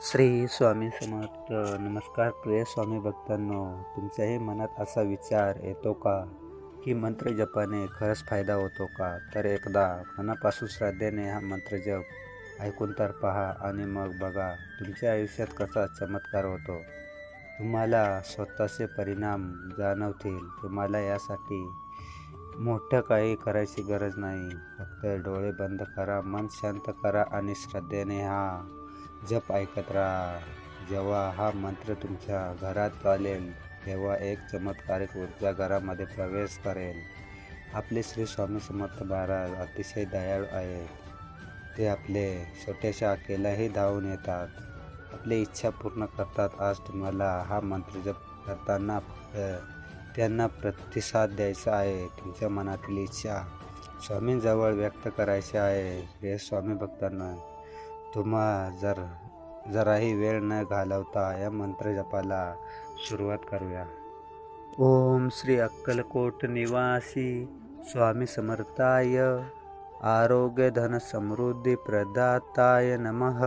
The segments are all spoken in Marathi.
श्री स्वामी समर्थ. नमस्कार प्रिय स्वामी भक्तांनो, तुमच्याही मनात असा विचार येतो का की मंत्र जपाने खरंच फायदा होतो का? तर एकदा मनापासून श्रद्धेने हा मंत्र जप ऐकून तर पहा आणि मग बघा तुमच्या आयुष्यात कसा चमत्कार होतो. तुम्हाला स्वतःचे परिणाम जाणवतील. तुम्हाला यासाठी मोठं काही करायची गरज नाही. फक्त डोळे बंद करा, मन शांत करा आणि श्रद्धेने हा जप ऐकत राहा. जेव्हा हा मंत्र तुमच्या घरात चालेल तेव्हा एक चमत्कारिक ऊर्जा घरामध्ये प्रवेश करेल. आपले श्री स्वामी समर्थ महाराज अतिशय दयाळू आहेत. ते आपले छोट्याशा आकेलाही धावून येतात. आपली इच्छा पूर्ण करतात. आज तुम्हाला हा मंत्र जप करताना फक्त त्यांना प्रतिसाद द्यायचा आहे. तुमच्या मनातील इच्छा स्वामींजवळ व्यक्त करायची आहे. प्रिय स्वामी भक्तांना, तुम्हा जराही वेळ न घालवता या मंत्र जपाला सुरुवात करूया. ओम श्री अक्कलकोट निवासी स्वामी समर्थाय आरोग्य धन समृद्धी प्रदाताय नमः.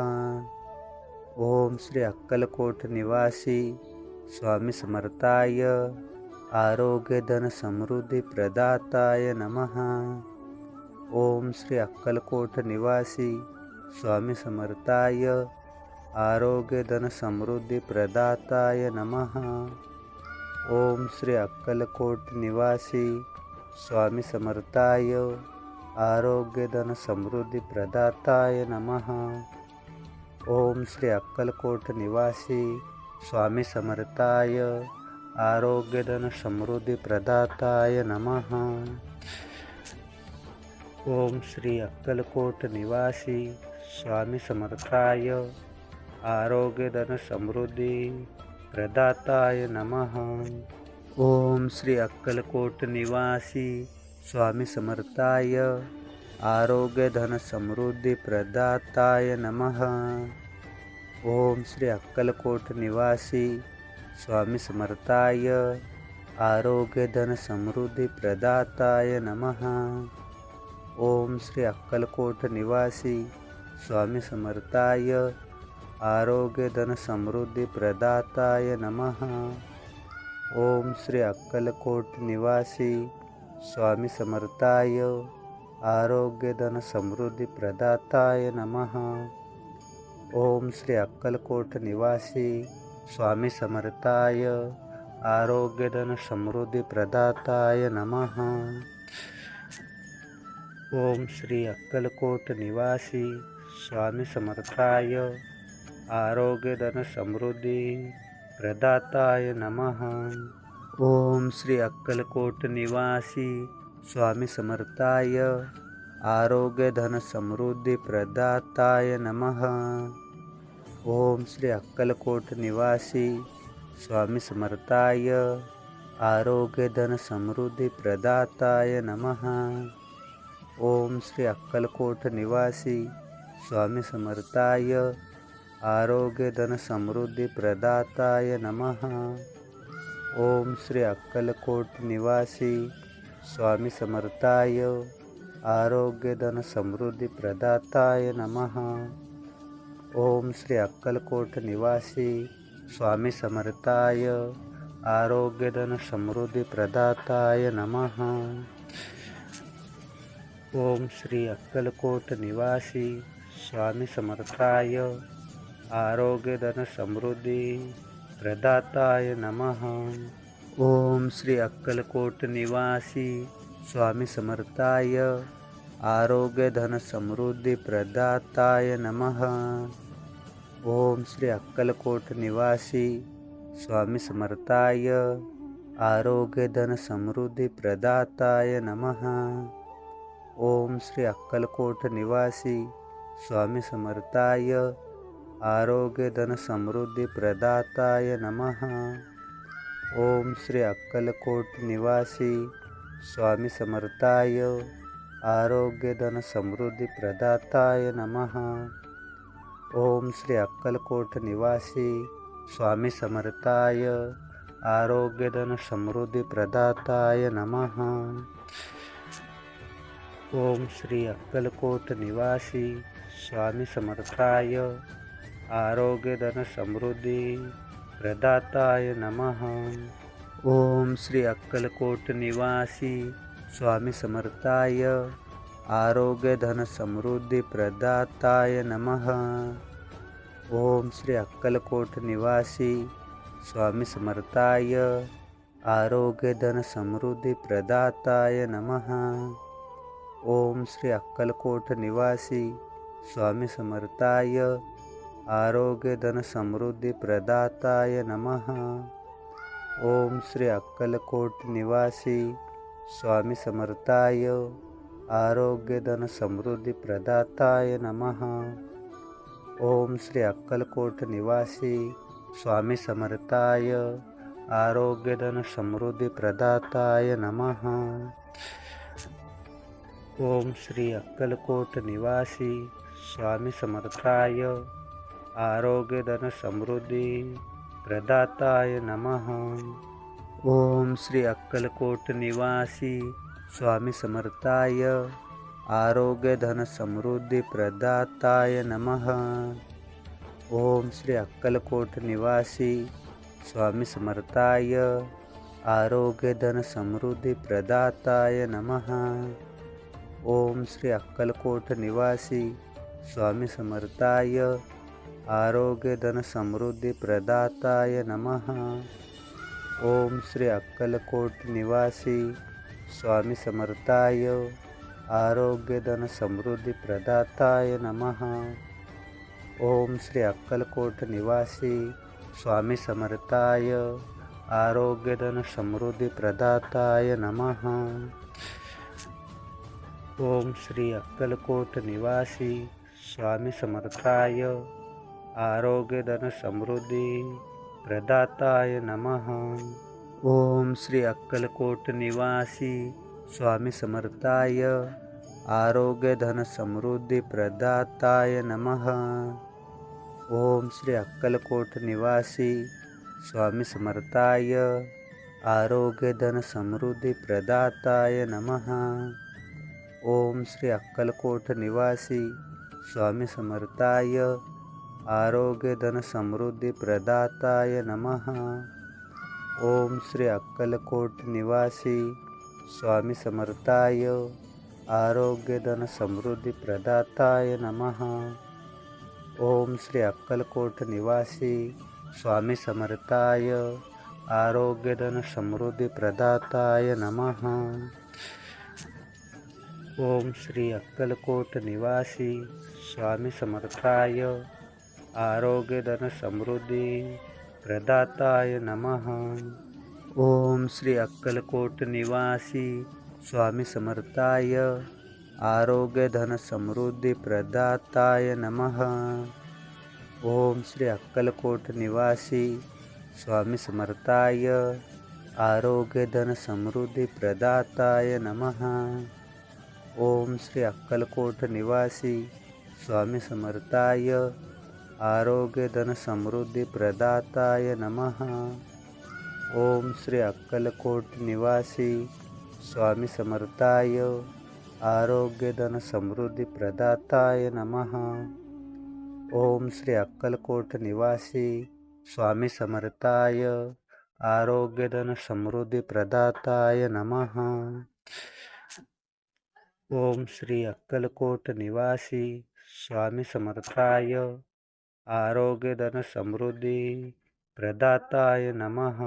ओम श्री अक्कलकोट निवासी स्वामी समर्थाय आरोग्य धन समृद्धी प्रदाताय नमः. ओम श्री अक्कलकोट निवासी स्वामी समर्थाय आरोग्य धन समृद्धी प्रदाताय नमः. ओम श्री अक्कलकोट निवासी स्वामी समर्थाय आरोग्य धन समृद्धी प्रदाताय नमः. ओम श्री अक्कलकोट निवासी स्वामी समर्थाय आरोग्य धन समृद्धी प्रदाताय नमः. ओम श्री अक्कलकोट निवासी स्वामी समर्थाय आरोग्य धन समृद्धी प्रदाताय नमः. ओम श्री अक्कलकोट निवासी स्वामी समर्थाय आरोग्य धन समृद्धी प्रदाताय नमः. ओम श्री अक्कलकोट निवासी स्वामी समर्थाय आरोग्य धन समृद्धी प्रदाताय नमः. ओम श्री अक्कलकोट निवासी स्वामी समर्थाय आरोग्य धन समृद्धी प्रदाताय नमः. ओम श्री अक्कलकोट निवासी स्वामी समर्थाय आरोग्य धन समृद्धी प्रदाताय नमः. ओम श्री अक्कलकोट निवासी स्वामी समर्थाय आरोग्य धन समृद्धी प्रदाताय नमः. ओम श्री अक्कलकोट निवासी स्वामी समर्थाय आरोग्य धन समृद्धी प्रदाताय नमः. ओम श्री अक्कलकोट निवासी स्वामी समर्थाय आरोग्य धन समृद्धी प्रदाताय नमः. ओम श्री अक्कलकोट निवासी स्वामी समर्थाय आरोग्य धन समृद्धी प्रदाताय नमः. ओम श्री अक्कलकोट निवासी स्वामी समर्थाय आरोग्य धन समृद्धी प्रदाताय नमः. ओम श्री अक्कलकोट निवासी स्वामी समर्थाय आरोग्य धन समृद्धी प्रदाताय नमः. ओम श्री अक्कलकोट निवासी स्वामी समर्थाय आरोग्य धन समृद्धी प्रदाताय नमः. ओम श्री अक्कलकोट निवासी स्वामी समर्थाय आरोग्य धन समृद्धी प्रदाताय नमः. ओम श्री अक्कलकोट निवासी स्वामी समर्थाय आरोग्य धन समृद्धी प्रदाताय नमः. ओम श्री अक्कलकोट निवासी स्वामी समर्थाय आरोग्य धन समृद्धी प्रदाताय नमः. ओम श्री अक्कलकोट निवासी स्वामी समर्थाय आरोग्य धन समृद्धी प्रदाताय नमः. ओम श्री अक्कलकोट निवासी स्वामी समर्थाय आरोग्य धन समृद्धी प्रदाताय नमः. ओम श्री अक्कलकोट निवासी स्वामी समर्थाय आरोग्य धन समृद्धी प्रदाताय नमः. ओम श्री अक्कलकोट निवासी स्वामी समर्थाय आरोग्य धन समृद्धी प्रदाताय नमः। ओम श्री अक्कलकोट निवासी स्वामी समर्थाय आरोग्य धन समृद्धी प्रदाताय नमः। ओम श्री अक्कलकोट निवासी स्वामी समर्थाय आरोग्य धन समृद्धि प्रदाताय नमः। ओम श्री अक्कलकोट निवासी स्वामी समर्थाय आरोग्य धन समृद्धि प्रदाताय नमः। ओम श्री अक्कलकोट निवासी स्वामी समर्थाय आरोग्य धन समृद्धि प्रदाताय नमः। ओम श्री अक्कलकोट निवासी स्वामी समर्थाय आरोग्य धन समृद्धि प्रदाताय नमः। ओम श्री अक्कलकोट निवासी स्वामी समर्थाय आरोग्य धन समृद्धि प्रदाताय नमः। ओम श्री अक्कलकोट निवासी स्वामी समर्थाय आरोग्य धन समृद्धि प्रदाताय नमः। ओम श्री अक्कलकोट निवासी स्वामी समर्थाय आरोग्य धन समृद्धि प्रदाताय नमः। ओम श्री अक्कलकोट निवासी स्वामी समर्थाय आरोग्य धन समृद्धि प्रदाताय नमः। ओम श्री अक्कलकोट निवासी स्वामी समर्थाय आरोग्य धन समृद्धि प्रदाताय नमः। ओम श्री अक्कलकोट निवासी स्वामी समर्थाय आरोग्य धन समृद्धि प्रदाताय नमः। ओम श्री अक्कलकोट निवासी स्वामी समर्थाय आरोग्य धन समृद्धि प्रदाताय नमः। ओम श्री अक्कलकोट निवासी स्वामी समर्थाय आरोग्य धन समृद्धि प्रदाताय नमः। ओम श्री अक्कलकोट निवासी स्वामी समर्थाय आरोग्य धन समृद्धि प्रदाताय नमः। ओम श्री अक्कलकोट निवासी स्वामी समर्थाय आरोग्य धन समृद्धि प्रदाताय नमः। ओम श्री अक्कलकोट निवासी स्वामी समर्थाय आरोग्य धन समृद्धि प्रदाताय नमः। ओम श्री अक्कलकोट निवासी स्वामी समर्थाय आरोग्य धन समृद्धि प्रदाताय नमः। ओम श्री अक्कलकोट निवासी स्वामी समर्थाय आरोग्य धन समृद्धि प्रदाताय नमः। ओम श्री अक्कलकोट निवासी स्वामी समर्थाय आरोग्य धन समृद्धि प्रदाताय नमः। ओम श्री अक्कलकोट निवासी स्वामी समर्थाय आरोग्य धन समृद्धि प्रदाताय नमः। ओम श्री अक्कलकोट निवासी स्वामी समर्थाय आरोग्य धन समृद्धि प्रदाताय नमः। ओम श्री अक्कलकोट निवासी स्वामी समर्थाय आरोग्य धन समृद्धि प्रदाताय नमः। ओम श्री अक्कलकोट निवासी स्वामी समर्थाय आरोग्य धन समृद्धि प्रदाताय नमः। ओम श्री अक्कलकोट निवासी स्वामी समर्थाय आरोग्य धन समृद्धि प्रदाताय नमः।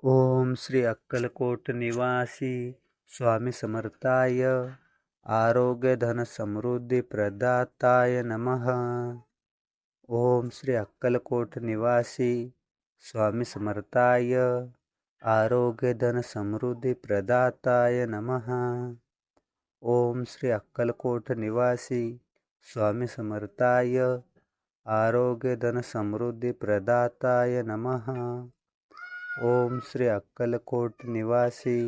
ओम श्री अक्कलकोट निवासी स्वामी समर्थाय आरोग्य धन समृद्धि प्रदाताय नमः। ओम श्री अक्कलकोट निवासी स्वामी समर्थाय आरोग्य धन समृद्धि प्रदाताय नमः। ओम श्री अक्कलकोट निवासी स्वामी समर्थाय आरोग्य धन समृद्धि प्रदाताय नमः। ओम श्री अक्कलकोट निवासी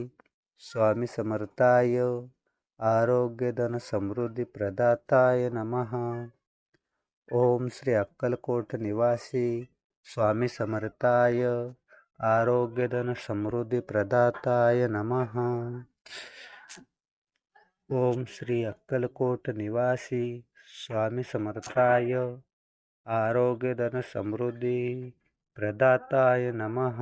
स्वामी समर्थाय आरोग्य धन समृद्धि प्रदाताय नमः। ओम श्री अक्कलकोट निवासी स्वामी समर्थाय आरोग्य धन समृद्धि प्रदाताय नमः। ओम श्री अक्कलकोट निवासी स्वामी समर्थाय आरोग्य धन समृद्धी प्रदाताय नमः.